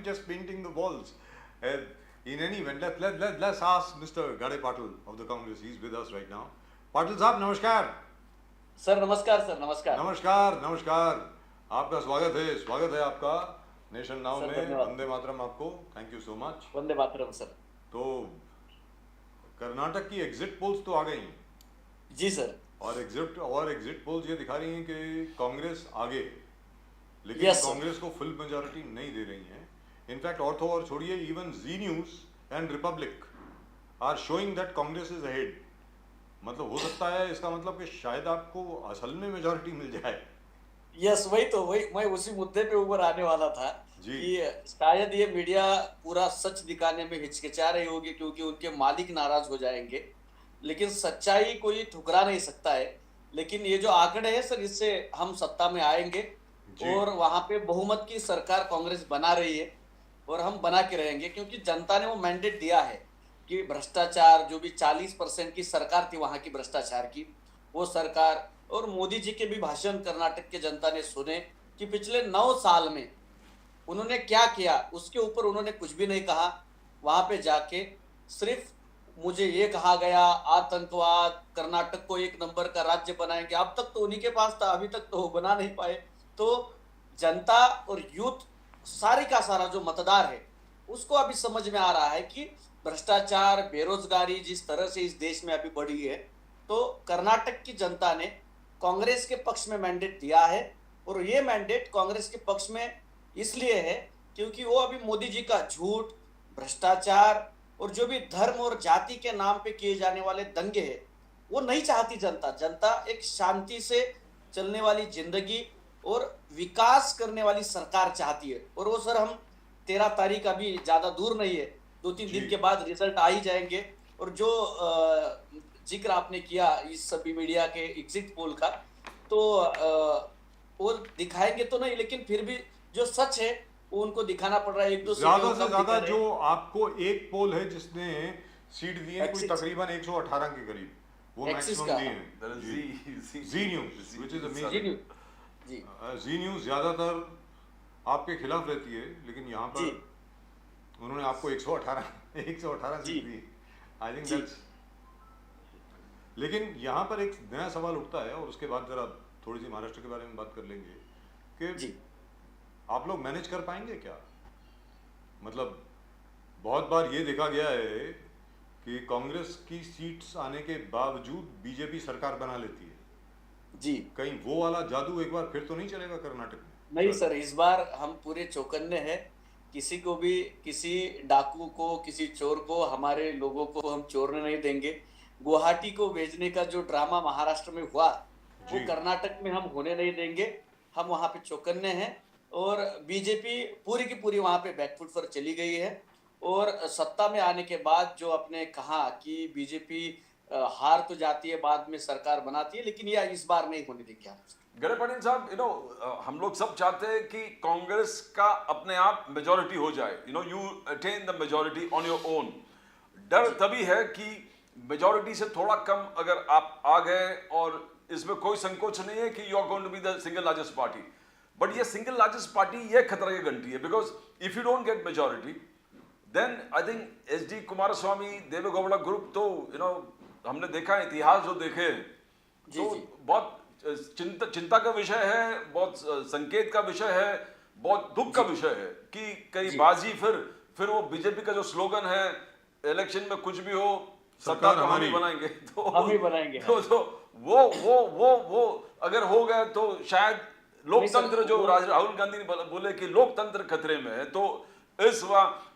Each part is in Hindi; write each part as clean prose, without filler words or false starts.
just painting the walls. In any event, let's ask Mr. Gade Patil of the Congress. He's with us right now. Patil साहब नमस्कार. सर नमस्कार, सर नमस्कार. नमस्कार नमस्कार. आपका स्वागत है आपका नेशन नाउ में. वंदे मातरम आपको. Thank you so much. Vande Mataram sir. तो कर्नाटक की एग्जिट पोल्स तो आ गई. जी सर. और एग्जिट पोल्स ये दिखा रही हैं कि कांग्रेस आगे, लेकिन कांग्रेस को फुल मेजॉरिटी नहीं दे रही है. इनफैक्ट और छोड़िए, even Zee news and Republic are showing that Congress is ahead. मतलब हो सकता है इसका मतलब कि शायद आपको असल में मेजॉरिटी मिल जाए. यस, वही मैं उसी मुद्दे पे ऊपर आने वाला था कि शायद ये मीडिया पूरा सच दिखाने में हिचकिचा रही होगी क्योंकि उनके मालिक नाराज हो जाएंगे, लेकिन सच्चाई कोई ठुकरा नहीं सकता है. लेकिन ये जो आंकड़े हैं सर, इससे हम सत्ता में आएंगे और वहां पे बहुमत की सरकार कांग्रेस बना रही है और हम बना के रहेंगे, क्योंकि जनता ने वो मैंडेट दिया है कि भ्रष्टाचार, जो भी 40% की सरकार थी वहां की भ्रष्टाचार की, वो सरकार, और मोदी जी के भी भाषण कर्नाटक के जनता ने सुने कि पिछले 9 साल में उन्होंने क्या किया, उसके ऊपर उन्होंने कुछ भी नहीं कहा. वहां पे जाके सिर्फ मुझे ये कहा गया आतंकवाद, कर्नाटक को 1 नंबर का राज्य बनाएंगे. अब तक तो उन्हीं के पास था, अभी तक तो वो बना नहीं पाए. तो जनता और यूथ, सारी का सारा जो मतदार है, उसको अभी समझ में आ रहा है कि भ्रष्टाचार, बेरोजगारी जिस तरह से इस देश में अभी बढ़ी है, तो कर्नाटक की जनता ने कांग्रेस के पक्ष में मैंडेट दिया है. और ये मैंडेट कांग्रेस के पक्ष में इसलिए है क्योंकि वो अभी मोदी जी का झूठ, भ्रष्टाचार और जो भी धर्म और जाति के नाम पे किए जाने वाले दंगे हैं, वो नहीं चाहती जनता एक शांति से चलने वाली जिंदगी और विकास करने वाली सरकार चाहती है. और वो सर, हम 13 तारीख अभी ज्यादा दूर नहीं है, 2-3 दिन के बाद रिजल्ट आ ही जाएंगे. और जो जिक्र आपने किया इस सभी मीडिया के एग्जिट पोल का, तो वो दिखाएंगे तो नहीं, लेकिन फिर भी जो सच है वो उनको दिखाना पड़ रहा है. 1-2 ज्यादा से ज्यादा जो आपको एक पोल है जिसने सीट दी है कोई तकरीबन 118 के करीब, वो मैक्सिमम दी है. Zee News which is amazing. Zee News ज्यादातर आपके खिलाफ रहती है, लेकिन यहाँ पर उन्होंने आपको 118 seat the. I think that's. लेकिन यहाँ पर एक नया सवाल उठता है, और उसके बाद जरा थोड़ी सी महाराष्ट्र के बारे में बात कर लेंगे कि आप लोग मैनेज कर पाएंगे क्या. मतलब बहुत बार ये देखा गया है कि कांग्रेस की सीट्स आने के बावजूद बीजेपी सरकार बना लेती है जी. कहीं वो वाला जादू एक बार फिर तो नहीं चलेगा कर्नाटक में? नहीं सर, इस बार हम पूरे चौकन्ने हैं. किसी को भी, किसी डाकू को, किसी चोर को, हमारे लोगों को हम चोरने नहीं देंगे. गुवाहाटी को भेजने का जो ड्रामा महाराष्ट्र में हुआ, वो कर्नाटक में हम होने नहीं देंगे. हम वहां पे चौकन्ने हैं. और बीजेपी पूरी की पूरी वहां पे बैकफुट पर चली गई है. और सत्ता में आने के बाद जो आपने कहा कि बीजेपी हार तो जाती है, बाद में सरकार बनाती है, लेकिन यह इस बार नहीं होने देंगे. गड़े पाटिल साहब, हम लोग सब चाहते हैं कि कांग्रेस का अपने आप मेजॉरिटी हो जाए. You attain the majority on your own. डर तभी है कि मेजॉरिटी से थोड़ा कम अगर आप आ गए, और इसमें कोई संकोच नहीं है कि you are going to be the single largest party. But ये सिंगल लार्जेस्ट पार्टी ये खतरा की घंटी है, because if you don't get majority, then I think H D. Kumaraswamy, Devegowda group, तो हमने देखा इतिहास जो देखे, तो बहुत चिंता का विषय है, बहुत संकेत का विषय है, बहुत दुख का विषय है कि कई बाजी फिर वो बीजेपी का जो स्लोगन है, इलेक्शन में कुछ भी हो, सरकार हम ही बनाएंगे. तो हम ही बनाएंगे. तो वो अगर हो गया तो शायद लोकतंत्र, जो राहुल गांधी ने बोले कि लोकतंत्र खतरे में है, तो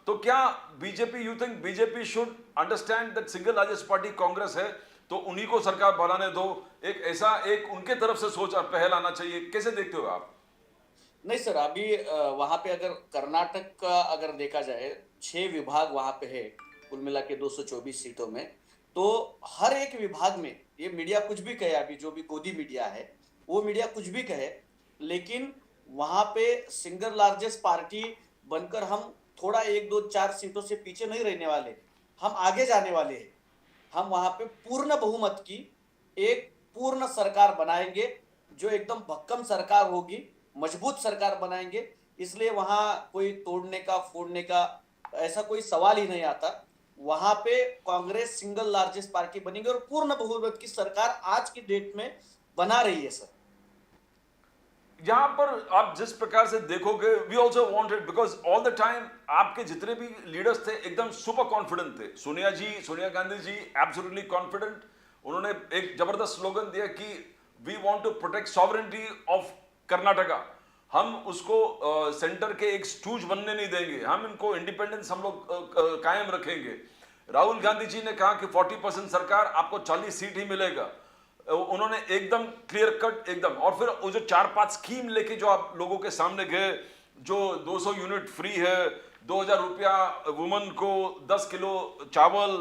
तो क्या BJP, you think BJP should understand that single largest party Congress है, तो उन्हीं को सरकार बनाने दो. एक उनके तरफ से सोच और पहल आना चाहिए. कैसे देखते हो आप? नहीं सर, अभी वहां पे अगर कर्नाटक का अगर देखा जाए, 6 विभाग वहां पे है कुल मिला के 224 सीटों में. तो हर एक विभाग में ये मीडिया कुछ भी कहे, अभी जो भी गोदी मीडिया है वो मीडिया कुछ भी कहे, लेकिन वहां पे सिंगल लार्जेस्ट पार्टी बनकर हम थोड़ा 1-2-4 सीटों से पीछे नहीं रहने वाले, हम आगे जाने वाले हैं. हम वहां पे पूर्ण बहुमत की एक पूर्ण सरकार बनाएंगे, जो एकदम भक्कम सरकार होगी, मजबूत सरकार बनाएंगे, इसलिए वहां कोई तोड़ने का फोड़ने का ऐसा कोई सवाल ही नहीं आता। वहां पे कांग्रेस सिंगल लार्जेस्ट पार्टी बनेगी और पूर्ण बहुमत की सरकार आज की डेट में बना रही है सर। यहां पर आप जिस प्रकार से देखोगे, we also wanted, because all the time आपके जितने भी लीडर्स थे एकदम सुपर कॉन्फिडेंट थे। Sonia Gandhi ji absolutely confident. उन्होंने एक जबरदस्त स्लोगन दिया कि we want to protect sovereignty of Karnataka. हम उसको सेंटर के एक स्टूज बनने नहीं देंगे, हम इनको इंडिपेंडेंस हम लोग कायम रखेंगे। राहुल गांधी जी ने कहा कि 40% सरकार, आपको 40 सीट ही मिलेगा। उन्होंने एकदम क्लियर कट एकदम, और फिर वो जो 4-5 स्कीम लेके जो आप लोगों के सामने गए, जो 200 यूनिट फ्री है, 2000 रुपया वुमन को 10 किलो चावल,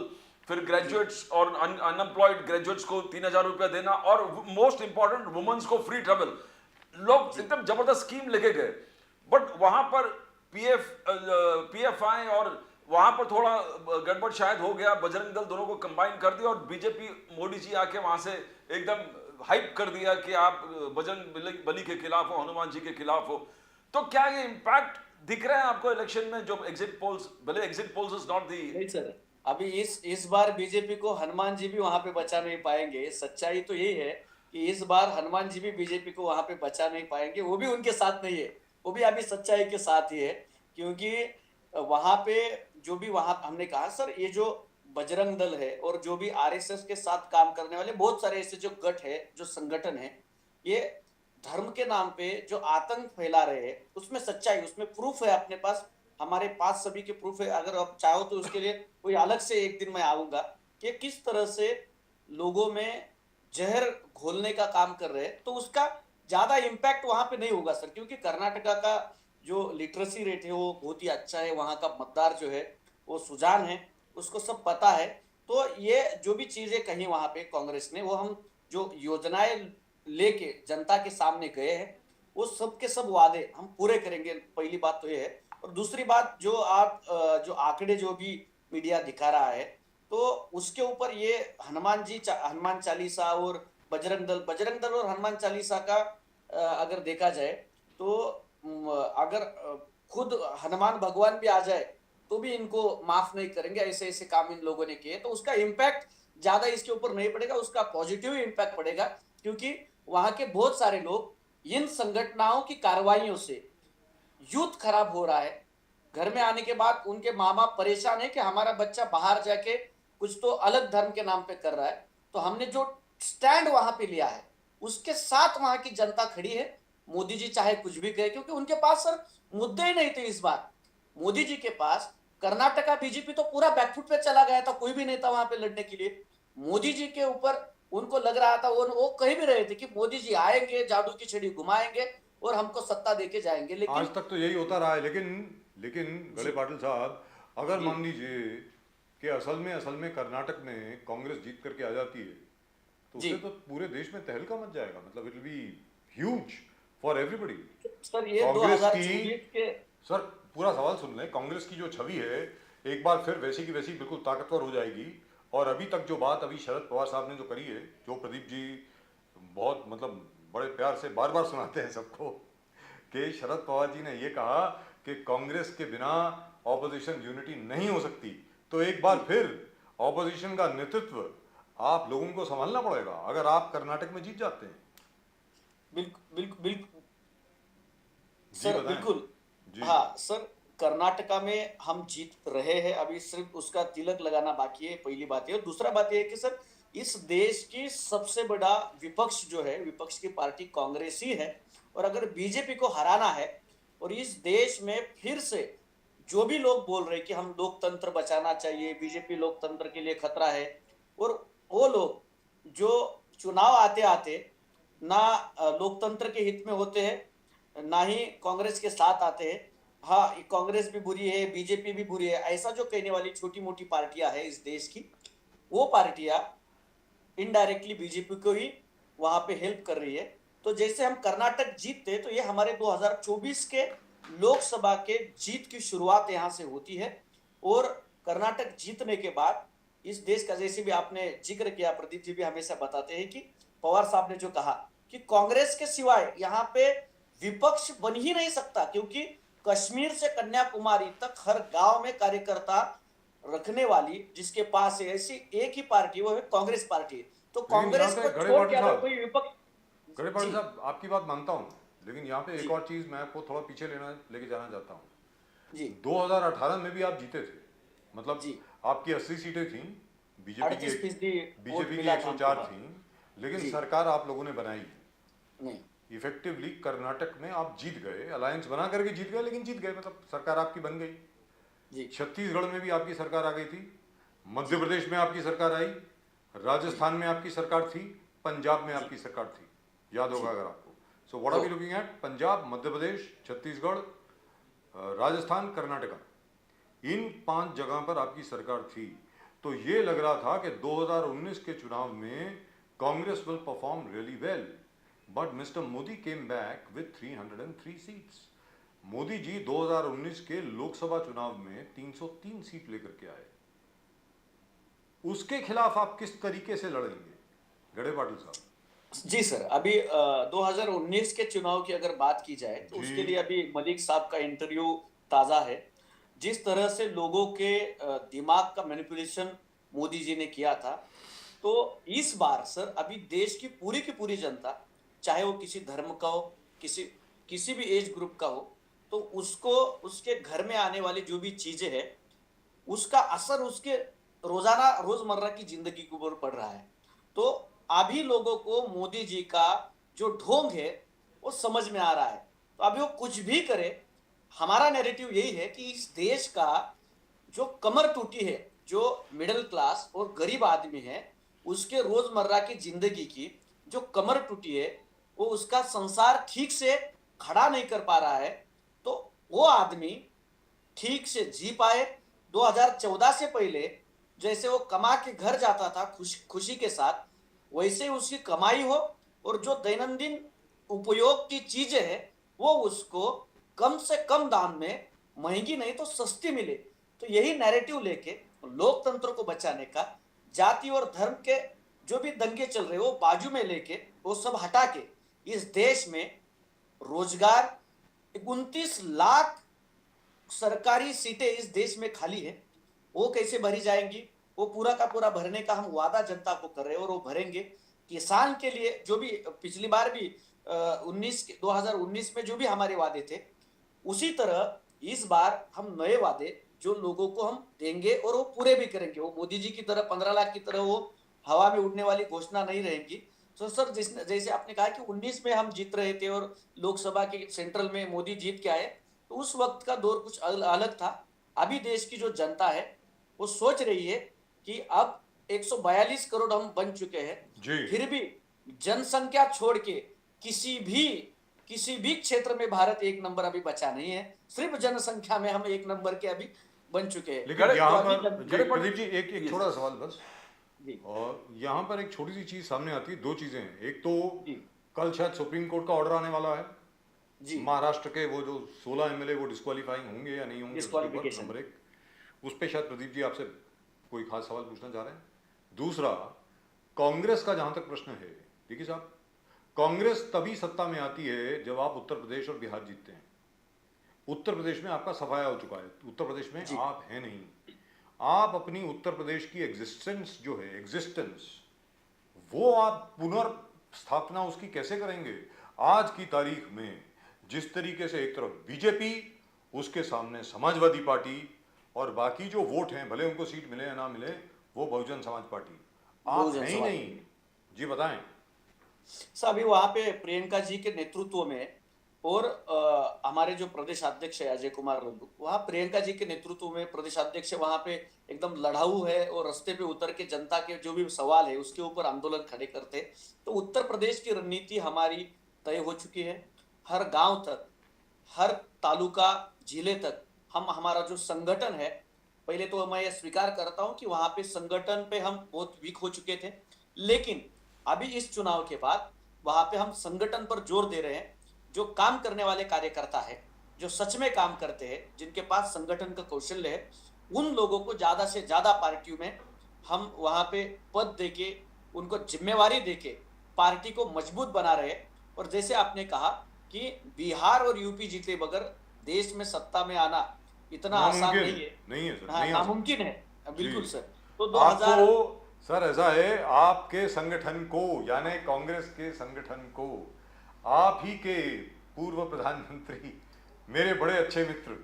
फिर ग्रेजुएट्स और अनएम्प्लॉयड ग्रेजुएट्स को 3000 रुपया देना, और मोस्ट इंपॉर्टेंट वुमेन्स को फ्री ट्रेवल। लोग एकदम जबरदस्त स्कीम लेके गए। बट वहां पर पीएफआई और वहां पर थोड़ा गड़बड़ शायद हो गया। बजरंग दल दोनों को कंबाइन कर दिया और बीजेपी, मोदी जी आके वहां से एकदम हाइप कर दिया कि आप बजरंग बली के खिलाफ हो, हनुमान जी के खिलाफ हो। तो क्या ये इंपैक्ट दिख रहा है आपको इलेक्शन में? जो एग्जिट पोल्स, भले exit polls is not the. नहीं सर, अभी इस बार बीजेपी को हनुमान जी भी वहां पे बचा नहीं पाएंगे। सच्चाई तो यही है कि इस बार हनुमान जी भी बीजेपी को वहां पे बचा नहीं पाएंगे। वो भी उनके साथ नहीं है, वो भी अभी सच्चाई के साथ ही है। क्योंकि वहां पे जो भी, वहां हमने कहा सर, ये जो बजरंग दल है और जो भी आरएसएस के साथ काम करने वाले बहुत सारे ऐसे जो गठ है, जो संगठन है, ये धर्म के नाम पे जो आतंक फैला रहे हैं, उसमें सच्चाई, उसमें प्रूफ है अपने पास, हमारे पास सभी के प्रूफ है। अगर आप चाहो तो उसके लिए कोई अलग से एक दिन मैं आऊंगा कि किस तरह से लोगों में जहर घोलने का काम कर रहे हैं। तो उसका ज्यादा इम्पैक्ट वहां पे नहीं होगा सर, क्योंकि कर्नाटका का जो लिटरेसी रेट है वो बहुत ही अच्छा है। वहां का मतदार जो है वो सुजान है, उसको सब पता है। तो ये जो भी चीजें कही वहां पे कांग्रेस ने, वो हम जो योजनाएं लेके जनता के सामने गए हैं, वो सब के सब वादे हम पूरे करेंगे। पहली बात तो ये है। और दूसरी बात, जो आप जो आंकड़े जो भी मीडिया दिखा रहा है, तो उसके ऊपर ये हनुमान चालीसा और बजरंग दल और हनुमान चालीसा का अगर देखा जाए तो अगर खुद हनुमान भगवान भी आ जाए तो भी इनको माफ नहीं करेंगे। ऐसे ऐसे काम इन लोगों ने किए, तो उसका इम्पैक्ट ज्यादा इसके ऊपर नहीं पड़ेगा, उसका पॉजिटिव इम्पैक्ट पड़ेगा। क्योंकि वहां के बहुत सारे लोग इन संगठनों की कार्रवाइयों से यूथ खराब हो रहा है। घर में आने के बाद उनके माँ बाप परेशान है कि हमारा बच्चा बाहर जाके कुछ तो अलग धर्म के नाम पे कर रहा है। तो हमने जो स्टैंड वहां पे लिया है, उसके साथ वहां की जनता खड़ी है। मोदी जी चाहे कुछ भी कहे, क्योंकि उनके पास सर मुद्दे ही नहीं थे इस बार। मोदी जी के पास कर्नाटका बीजेपी तो पूरा बैकफुट पे चला गया था, कोई भी नहीं था वहां पे लड़ने के लिए। मोदी जी के ऊपर उनको लग रहा था, वो कह भी रहे थे कि मोदी जी आएंगे, जादू की छड़ी घुमाएंगे और हमको सत्ता देके जाएंगे। लेकिन आज तक तो यही होता रहा है। लेकिन गले पाटिल साहब, अगर मान लीजिए कि असल में कर्नाटक में कांग्रेस जीत करके आ जाती है, तो उससे तो पूरे देश में तहलका मच जाएगा। मतलब it will be huge for everybody. Sir ये 2024 के, सर पूरा सवाल सुन लें। कांग्रेस की जो छवि है एक बार फिर वैसी की वैसी बिल्कुल ताकतवर हो जाएगी। और अभी तक जो बात अभी शरद पवार साहब ने जो करी है, जो प्रदीप जी बहुत मतलब बड़े प्यार से बार बार सुनाते हैं सबको, कि शरद पवार जी ने ये कहा कि कांग्रेस के बिना ऑपोजिशन यूनिटी नहीं हो सकती। तो एक बार फिर ऑपोजिशन का नेतृत्व आप लोगों को संभालना पड़ेगा अगर आप कर्नाटक में जीत जाते हैं। बिल्कुल सर, बिल्कुल। हाँ सर, कर्नाटका में हम जीत रहे हैं, अभी सिर्फ उसका तिलक लगाना बाकी है, पहली बात है। और दूसरा बात यह है कि सर इस देश की सबसे बड़ा विपक्ष जो है, विपक्ष की पार्टी कांग्रेस ही है। और अगर बीजेपी को हराना है और इस देश में फिर से जो भी लोग बोल रहे हैं कि हम लोकतंत्र बचाना चाहिए, बीजेपी लोकतंत्र के लिए खतरा है, और वो लोग जो चुनाव आते आते ना लोकतंत्र के हित में होते हैं, ना ही कांग्रेस के साथ आते हैं। हाँ, कांग्रेस भी बुरी है, बीजेपी भी बुरी है, ऐसा जो कहने वाली छोटी मोटी पार्टियां हैं इस देश की, वो पार्टियां इनडायरेक्टली बीजेपी को ही वहां पे हेल्प कर रही है। तो जैसे हम कर्नाटक जीतते, तो ये हमारे 2024 के लोकसभा के जीत की शुरुआत यहाँ से होती है। और कर्नाटक जीतने के बाद इस देश का, जैसे भी आपने जिक्र किया, प्रदीप जी भी हमेशा बताते हैं कि पवार साहब ने जो कहा कि कांग्रेस के सिवाय यहाँ पे विपक्ष बन ही नहीं सकता, क्योंकि कश्मीर से कन्याकुमारी तक हर गांव में कार्यकर्ता रखने वाली जिसके पास है, ऐसी एक ही पार्टी वो है कांग्रेस पार्टी। तो कांग्रेस को छोड़ के अगर कोई विपक्ष, गड़े पाटिल साहब आपकी बात मानता हूँ, लेकिन यहाँ पे एक और चीज मैं आपको थोड़ा पीछे लेके जाना चाहता हूँ जी। 2018 में भी आप जीते थे, मतलब जी। आपकी 80 सीटें थी, बीजेपी की 104 थी, लेकिन सरकार आप लोगों ने बनाई नहीं। इफेक्टिवली कर्नाटक में आप जीत गए, अलायंस बना करके जीत गए, लेकिन जीत गए, मतलब सरकार आपकी बन गई जी। छत्तीसगढ़ में भी आपकी सरकार आ गई थी, मध्य प्रदेश में आपकी सरकार आई, राजस्थान में आपकी सरकार थी, पंजाब में आपकी सरकार थी, याद होगा अगर आपको। So what are we looking at? Punjab, Madhya Pradesh, Chhattisgarh, Rajasthan, Karnataka, इन 5 जगह पर आपकी सरकार थी। तो ये लग रहा था कि 2019 के चुनाव में Congress will perform really well, but mister Modi came back with 303 seats. Modi ji 2019 के लोकसभा चुनाव में 303 सीट लेकर के आए। उसके खिलाफ आप किस तरीके से लड़ेंगे गड़े पाटिल साहब? जी सर, अभी 2019 के चुनाव की अगर बात की जाए तो उसके लिए अभी मलिक साहब का इंटरव्यू ताजा है। जिस तरह से लोगों के दिमाग का मैनिपुलेशन मोदी जी ने किया था, तो इस बार सर अभी देश की पूरी जनता, चाहे वो किसी धर्म का हो, किसी भी एज ग्रुप का हो, तो उसको उसके घर में आने वाली जो भी चीजें हैं उसका असर उसके रोजमर्रा की जिंदगी के ऊपर पड़ रहा है। तो अभी लोगों को मोदी जी का जो ढोंग है वो समझ में आ रहा है। तो अभी वो कुछ भी करे, हमारा नैरेटिव यही है कि इस देश का जो कमर टूटी है, जो मिडिल क्लास और गरीब आदमी है, उसके रोजमर्रा की जिंदगी की जो कमर टूटी है, वो उसका संसार ठीक से खड़ा नहीं कर पा रहा है, तो वो आदमी ठीक से जी पाए। 2014 से पहले जैसे वो कमा के घर जाता था खुशी के साथ, वैसे उसकी कमाई हो और जो दैनंदिन उपयोग की चीजें हैं वो उसको कम से कम दाम में, महंगी नहीं तो सस्ती मिले। तो यही नैरेटिव लेके लोकतंत्र को बचाने का, जाति और धर्म के जो भी दंगे चल रहे वो बाजू में लेके, वो सब हटा के इस देश में रोजगार, 29 लाख सरकारी सीटें इस देश में खाली है, वो कैसे भरी जाएंगी? वो पूरा का पूरा भरने का हम वादा जनता को कर रहे हैं और वो भरेंगे। किसान के लिए जो भी पिछली बार भी 2019 में जो भी हमारे वादे थे, उसी तरह इस बार हम नए वादे जो लोगों को हम देंगे और वो पूरे भी करेंगे। वो मोदी जी की तरह 15 लाख की तरह वो हवा में उड़ने वाली घोषणा नहीं रहेगी। तो सर जैसे आपने कहा कि 19 में हम जीत रहे थे और लोकसभा के सेंट्रल में मोदी जीत के आए, तो उस वक्त का दौर कुछ अलग था। अभी देश की जो जनता है वो सोच रही है कि अब 142 करोड़ हम बन चुके हैं, फिर भी जनसंख्या छोड़ के किसी भी क्षेत्र में भारत एक नंबर अभी बचा नहीं है। सिर्फ जनसंख्या में हम एक नंबर के अभी बन चुके हैं। लेकिन यहाँ पर प्रदीप जी एक छोटा सवाल बस, और यहाँ पर एक छोटी सी चीज सामने आती है। 2 चीजें हैं। एक तो कल शायद सुप्रीम कोर्ट का ऑर्डर आने वाला है जी, महाराष्ट्र के वो जो 16 एमएलए वो डिस्क्वालीफाइंग होंगे या नहीं होंगे, नंबर 1 उस पर शायद प्रदीप जी आपसे कोई खास सवाल पूछना चाह रहे हैं। दूसरा, कांग्रेस का जहां तक प्रश्न है, देखिए साहब, कांग्रेस तभी सत्ता में आती है जब आप उत्तर प्रदेश और बिहार जीतते हैं। उत्तर प्रदेश में आपका सफाया हो चुका है, उत्तर प्रदेश में आप हैं नहीं। आप अपनी उत्तर प्रदेश की एग्जिस्टेंस जो है, वो आप पुनर्स्थापना उसकी कैसे करेंगे? आज की तारीख में जिस तरीके से एक तरफ बीजेपी, उसके सामने समाजवादी पार्टी और बाकी जो वोट हैं, भले उनको सीट मिले या ना मिले, वो बहुजन समाज पार्टी, आप हैं ही नहीं। जी बताएं। सर अभी वहां पे प्रियंका जी के नेतृत्व में और हमारे जो प्रदेश अध्यक्ष है अजय कुमार लल्लू, वहाँ प्रियंका जी के नेतृत्व में प्रदेश अध्यक्ष वहाँ पे एकदम लड़ाऊ है और रास्ते पे उतर के जनता के जो भी सवाल है उसके ऊपर आंदोलन खड़े करते। तो उत्तर प्रदेश की रणनीति हमारी तय हो चुकी है। हर गांव तक, हर तालुका जिले तक हम, हमारा जो संगठन है, पहले तो मैं ये स्वीकार करता हूं कि वहां पे संगठन पे हम बहुत वीक हो चुके थे, लेकिन अभी इस चुनाव के बाद वहां पे हम संगठन पर जोर दे रहे हैं। जो काम करने वाले कार्यकर्ता है, जो सच में काम करते हैं, जिनके पास संगठन का कौशल्य है, उन लोगों को ज्यादा से ज्यादा पार्टियों में हम वहां पे पद देके, उनको जिम्मेवारी देके पार्टी को मजबूत बना रहे। और जैसे आपने कहा कि बिहार और यूपी जीते बगैर देश में सत्ता में आना इतना आसान नहीं है। नहीं है सर, हाँ, नहीं आ सकता। नामुमकिन है, बिल्कुल जी। सर। तो 2000 आपको सर ऐसा है, आपके संगठन को यानी कांग्रेस के संगठन को आप ही के पूर्व प्रधानमंत्री, मेरे बड़े अच्छे मित्र,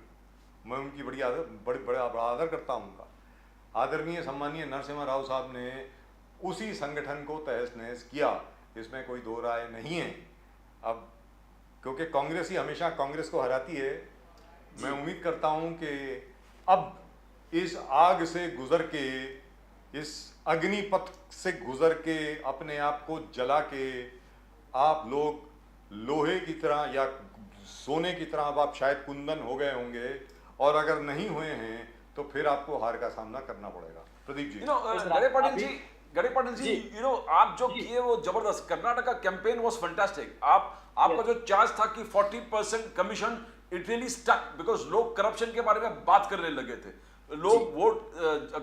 मैं उनकी बड़ा आदर करता हूँ उनका, आदरणीय सम्मानीय नरसिम्हा राव साहब ने उसी संगठन को तहस नहस किया, इसमें कोई दो राय नहीं है। अब क्योंकि कांग्रेस ही हमेशा कांग्रेस को हराती है, मैं उम्मीद करता हूं कि अब इस आग से गुजर के, इस अग्निपथ से गुजर के, अपने आप को जला के आप लोग लोहे की तरह या सोने की तरह अब आप शायद कुंदन हो गए होंगे, और अगर नहीं हुए हैं तो फिर आपको हार का सामना करना पड़ेगा। प्रदीप जी। गणे पाटिल जी, आप जो किए वो जबरदस्त। Karnataka campaign was fantastic. आपका जो चार्ज था कि 40% commission, it really stuck, because लोग करप्शन के बारे में बात करने लगे थे। लोग वोट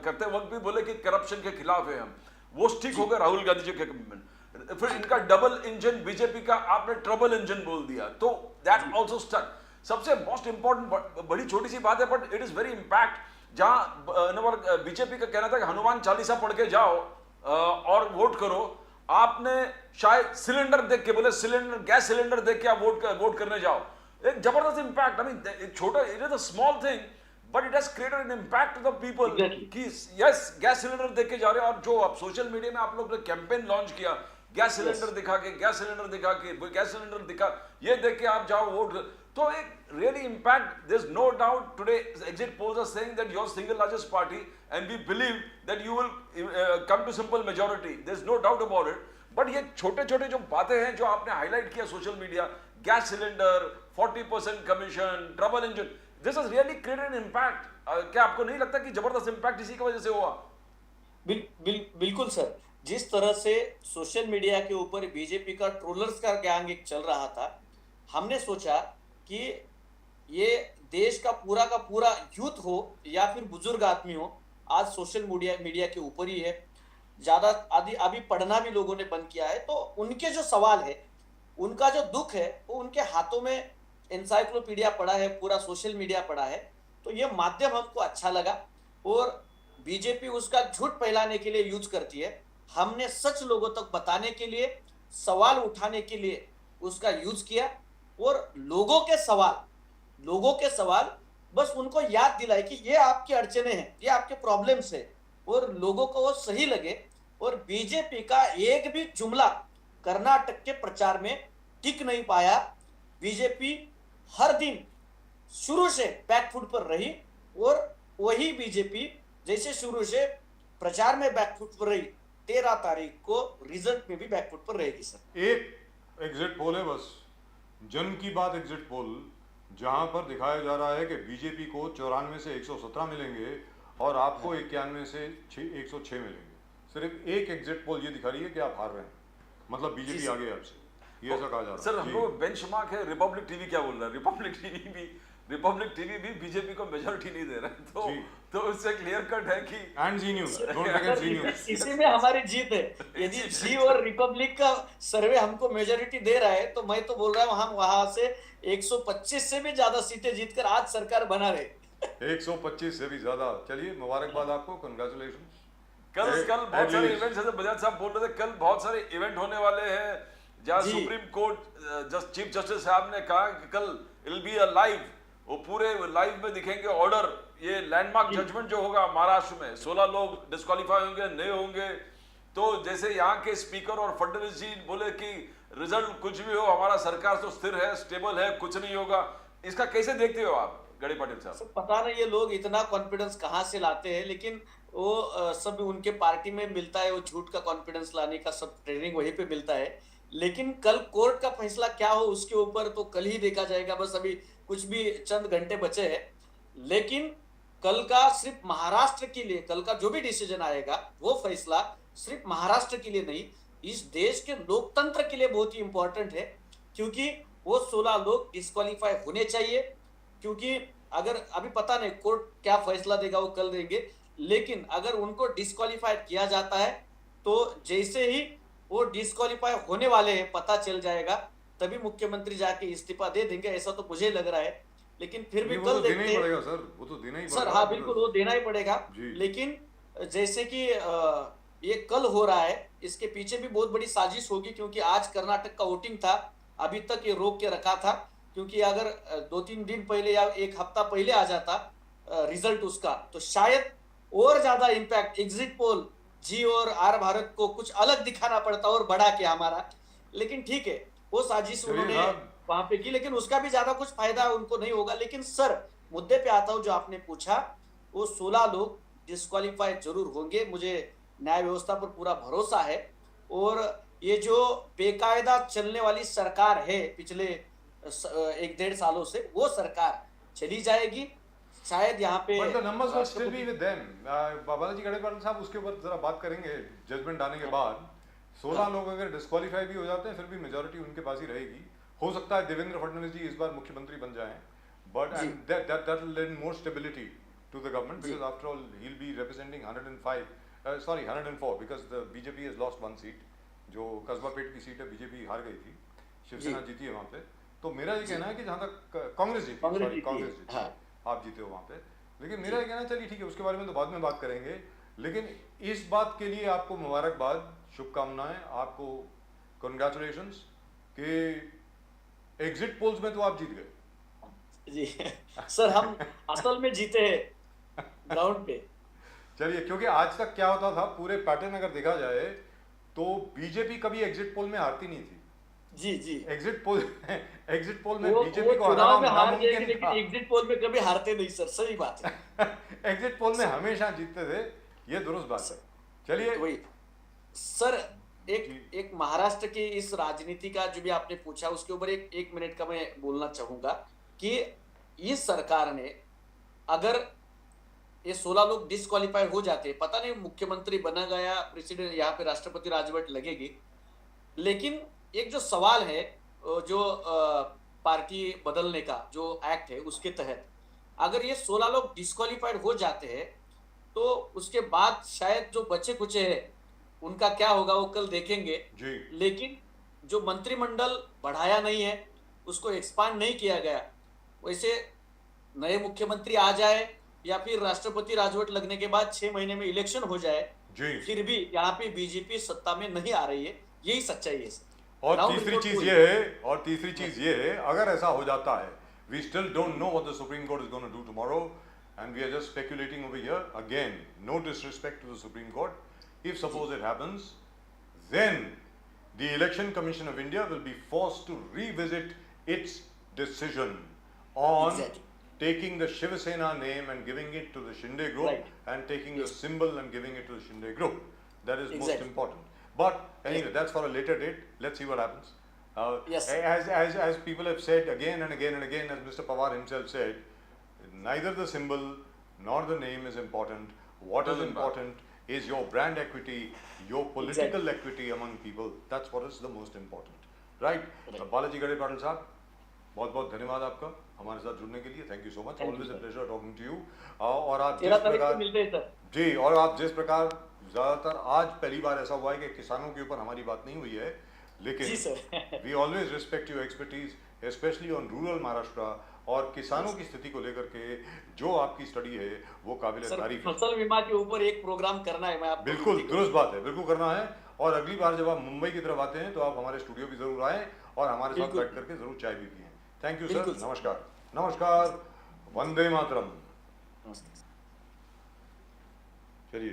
करते वक्त भी बोले कि करप्शन के खिलाफ है हम, वो स्टिक हो गए राहुल गांधी जी के कमिटमेंट। फिर इनका डबल इंजन बीजेपी का आपने ट्रबल इंजन बोल दिया, तो दैट आल्सो स्टक। सबसे मोस्ट इंपॉर्टेंट, बड़ी छोटी सी बात है but it is very impact, जहां बीजेपी का कहना था कि हनुमान चालीसा पढ़ के जाओ और वोट करो, आपने शायद सिलेंडर देख के बोले, सिलेंडर, गैस सिलेंडर देख के आप वोट करने जाओ। एक जबरदस्त इंपैक्ट। आई मीन छोटा, it is a small thing but it has created an impact to the people कि यस, गैस सिलेंडर देख के जा रहे हैं। और जो आप सोशल मीडिया में आप लोग ने कैंपेन लॉन्च किया, गैस सिलेंडर दिखा के, गैस सिलेंडर दिखा के, गैस सिलेंडर दिखा, ये देख के आप जाओ वोट, तो एक really impact. There's no doubt today exit polls are saying that you're single largest party and we believe that you will come to simple majority. There's no doubt about it. But ये छोटे छोटे जो बातें हैं जो आपने हाईलाइट किया social media, gas cylinder, 40% commission, trouble engine, this has really created an impact. क्या आपको नहीं लगता कि जबरदस्त इम्पैक्ट इसी की वजह से हुआ? बिल्कुल सर। जिस तरह से सोशल मीडिया के ऊपर बीजेपी का ट्रोलर्स का गैंग एक चल रहा था, हमने सोचा कि ये देश का पूरा यूथ हो या फिर बुजुर्ग आदमी हो, आज सोशल मीडिया के ऊपर ही है। ज्यादा अभी पढ़ना भी लोगों ने बंद किया है, तो उनके जो सवाल है, उनका जो दुख है, वो उनके हाथों में एनसाइक्लोपीडिया पड़ा है, पूरा सोशल मीडिया पड़ा है। तो ये माध्यम हमको अच्छा लगा, और बीजेपी उसका झूठ फैलाने के लिए यूज करती है। हमने सच लोगों तक बताने के लिए, सवाल उठाने के लिए उसका यूज किया, और लोगों के सवाल बस उनको याद दिलाए कि ये आपकी अड़चने हैं, ये आपके प्रॉब्लम्स है, और लोगों को वो सही लगे। और बीजेपी का एक भी जुमला कर्नाटक के प्रचार में टिक नहीं पाया। बीजेपी हर दिन शुरू से बैकफुट पर रही, और वही बीजेपी जैसे शुरू से प्रचार में बैकफुट पर रही, 13 तारीख को रिजल्ट में भी बैकफुट पर रहेगी सर। एक एग्जिट पोल है बस, जन की बात एग्जिट पोल, जहां पर दिखाया जा रहा है कि बीजेपी को 94 से 117 मिलेंगे और आपको 91 से 106 मिलेंगे। सिर्फ एक एग्जिट पोल ये दिखा रही है कि आप हार रहे हैं, मतलब बीजेपी आगे है आपसे, ये ऐसा कहा जा रहा है। सर हमको बेंचमार्क है, रिपब्लिक टीवी क्या बोल रहा है? रिपब्लिक टीवी भी बीजेपी को मेजॉरिटी नहीं दे रहा है, तो उससे क्लियर कट है कि and Zee news, don't forget Zee news, इसी में हमारी जीत है। यदि जी और रिपब्लिक का सर्वे हमको मेजॉरिटी दे रहा है, तो मैं तो बोल रहा हूँ हम वहां से 125 से भी ज्यादा सीटें जीतकर आज सरकार बना रहे। 125 से भी ज्यादा। चलिए, मुबारकबाद आपको, कंग्रेचुलेशन। कल बहुत सारे इवेंट्स, जैसे बजाज साहब बोल रहे थे, कल बहुत सारे इवेंट होने वाले हैं, जहाँ सुप्रीम कोर्ट चीफ जस्टिस साहब ने कहा कि call it will be a live, वो पूरे लाइव में दिखेंगे ऑर्डर। ये लैंडमार्क जजमेंट जो होगा महाराष्ट्र में, 16 लोग डिस्क्वालीफाई होंगे, नहीं होंगे, तो जैसे यहाँ के स्पीकर और फडणवीस जी बोले कि रिजल्ट कुछ भी हो, हमारा सरकार तो स्थिर है, स्टेबल है, कुछ नहीं होगा। इसका कैसे देखते हो आप गणे पाटिल साहब? पता नहीं ये लोग इतना कॉन्फिडेंस कहाँ से लाते हैं, लेकिन वो सब उनके पार्टी में मिलता है, वो झूठ का कॉन्फिडेंस लाने का सब ट्रेनिंग वहीं पे मिलता है। लेकिन कल कोर्ट का फैसला क्या हो उसके ऊपर तो कल ही देखा जाएगा, बस अभी कुछ भी चंद घंटे बचे हैं। लेकिन कल का सिर्फ महाराष्ट्र के लिए, कल का जो भी डिसीजन आएगा वो फैसला सिर्फ महाराष्ट्र के लिए नहीं, इस देश के लोकतंत्र के लिए बहुत ही इंपॉर्टेंट है, क्योंकि वो 16 लोग डिस्क्वालीफाई होने चाहिए। क्योंकि अगर अभी पता नहीं कोर्ट क्या फैसला देगा, वो कल देंगे, लेकिन अगर उनको डिस्क्वालीफाइड किया जाता है तो जैसे ही वो डिस्क्वालीफाई होने वाले हैं पता चल जाएगा, तभी मुख्यमंत्री जाके इस्तीफा दे देंगे, ऐसा तो मुझे लग रहा है। लेकिन फिर भी वो कल तो देना देखते ही हैं पड़ेगा सर, वो तो देना ही सर। पड़ेगा हाँ बिल्कुल, वो देना ही पड़ेगा। जी। लेकिन जैसे कि ये कल हो रहा है, इसके पीछे भी बहुत बड़ी साजिश होगी, क्योंकि आज कर्नाटक का वोटिंग था, अभी तक ये रोक के रखा था, क्योंकि अगर 2-3 दिन पहले या एक हफ्ता पहले आ जाता रिजल्ट उसका, तो शायद और ज्यादा इम्पैक्ट एग्जिट पोल जी और आर भारत को कुछ अलग दिखाना पड़ता और बढ़ा के हमारा। लेकिन ठीक है, वो साजिश चलिए उन्होंने साहब, वहां पे की, लेकिन उसका भी ज्यादा कुछ फायदा उनको नहीं होगा। लेकिन सर, मुद्दे पे आता हूं जो आपने पूछा, वो 16 लोग डिस्क्वालीफाई जरूर होंगे, मुझे न्याय व्यवस्था पर पूरा भरोसा है। और ये जो बेकायदा चलने वाली सरकार है पिछले 1-1.5 सालों से, वो सरकार चली जाएगी शायद। यहाँ पे but the numbers will still be with them. Balaji Ganepal साहब उसके ऊपर जरा बात करेंगे जजमेंट आने के बाद। 16 लोग अगर डिस्क्वालीफाई भी हो जाते हैं फिर भी मेजोरिटी उनके पास ही रहेगी। हो सकता है देवेंद्र फडणवीस जी इस बार मुख्यमंत्री बन जाएं, but and that will lead more stability to the government, because after all he will be representing 104 because the BJP has lost 1 seat, जो कस्बापेट की सीट है बीजेपी हार गई थी, शिवसेना जीती है वहाँ पे। तो मेरा ये कहना है कि जहाँ तक कांग्रेस जीती, कांग्रेस जीती, आप जीते हो वहाँ पे, लेकिन मेरा ये कहना है चलिए ठीक है, उसके बारे में तो बाद में बात करेंगे। लेकिन इस बात के लिए आपको मुबारकबाद, शुभकामनाएं, आपको कंग्रेचुलेशंस कि एग्जिट पोल्स में तो आप जीत गए जी सर, हम असल में जीते हैं ग्राउंड पे। चलिए, क्योंकि आज तक क्या होता था, पूरे पैटर्न अगर देखा जाए तो बीजेपी कभी एग्जिट पोल में हारती नहीं थी। जी जी, एग्जिट पोल में वो बीजेपी को चुनाव में हराना हार जाएगी, नामुमकिन लेकिन था। एग्जिट पोल में कभी हारते नहीं सर, सही बात है। एग्जिट पोल में हमेशा जीतते थे, ये दुरुस्त बात है। चलिए वही सर, एक महाराष्ट्र की इस राजनीति का जो भी आपने पूछा, उसके ऊपर एक मिनट का मैं बोलना चाहूंगा कि इस सरकार ने, अगर ये 16 लोग डिस्क्वालीफाई हो जाते, पता नहीं मुख्यमंत्री बना गया, प्रेसिडेंट, यहाँ पे राष्ट्रपति राजवट लगेगी, लेकिन एक जो सवाल है, जो पार्टी बदलने का जो एक्ट है उसके तहत, अगर ये 16 लोग डिस्क्वालीफाइड हो जाते हैं, तो उसके बाद शायद जो बचे कुचे हैं उनका क्या होगा वो कल देखेंगे जी। लेकिन जो मंत्रिमंडल बढ़ाया नहीं है, उसको एक्सपांड नहीं किया गया, वैसे नए मुख्यमंत्री आ जाए या फिर राष्ट्रपति राजवट लगने के बाद 6 महीने में इलेक्शन हो जाए, फिर भी यहाँ पे बीजेपी सत्ता में नहीं आ रही है, यही सच्चाई है। और तीसरी चीज ये है, अगर ऐसा हो जाता है, we still don't know what the Supreme Court is going to do tomorrow, and we are just speculating over here. Again, no disrespect to the Supreme Court. If suppose it happens, then the Election Commission of India will be forced to revisit its decision on taking the Shiv Sena name and giving it to the Shinde group, and taking the symbol and giving it to the Shinde group. That is most important. But anyway, that's for a later date. Let's see what happens. As people have said again and again and again, as Mr. Pawar himself said, neither the symbol nor the name is important. What is important is your brand equity, your political equity among people. That's what is the most important. Right? Balaji Gade-Patil साहब, बहुत बहुत धन्यवाद आपका हमारे साथ जुड़ने के लिए। Thank you so much, always a pleasure talking to you. और आप जिस प्रकार जी, और आप जिस प्रकार, ज़्यादातर आज पहली बार ऐसा हुआ है कि किसानों के ऊपर हमारी बात नहीं हुई है, लेकिन we always respect your expertise, specially on rural Maharashtra, और किसानों की स्थिति को लेकर के जो आपकी स्टडी है वो काबिल तारीफ है। फसल बीमा के ऊपर एक प्रोग्राम करना है, मैं आपको बिल्कुल दुरुस्त बात है, बिल्कुल करना है। और अगली बार जब आप मुंबई की तरफ आते हैं तो आप हमारे स्टूडियो भी जरूर आएँ और हमारे साथ बैठ करके जरूर चाय भी पिएं। थैंक यू सर, नमस्कार। नमस्कार, वंदे मातरम। चलिए,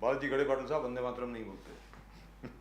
बालाजी गड़े पाटिल साहब वंदे मातरम नहीं बोलते।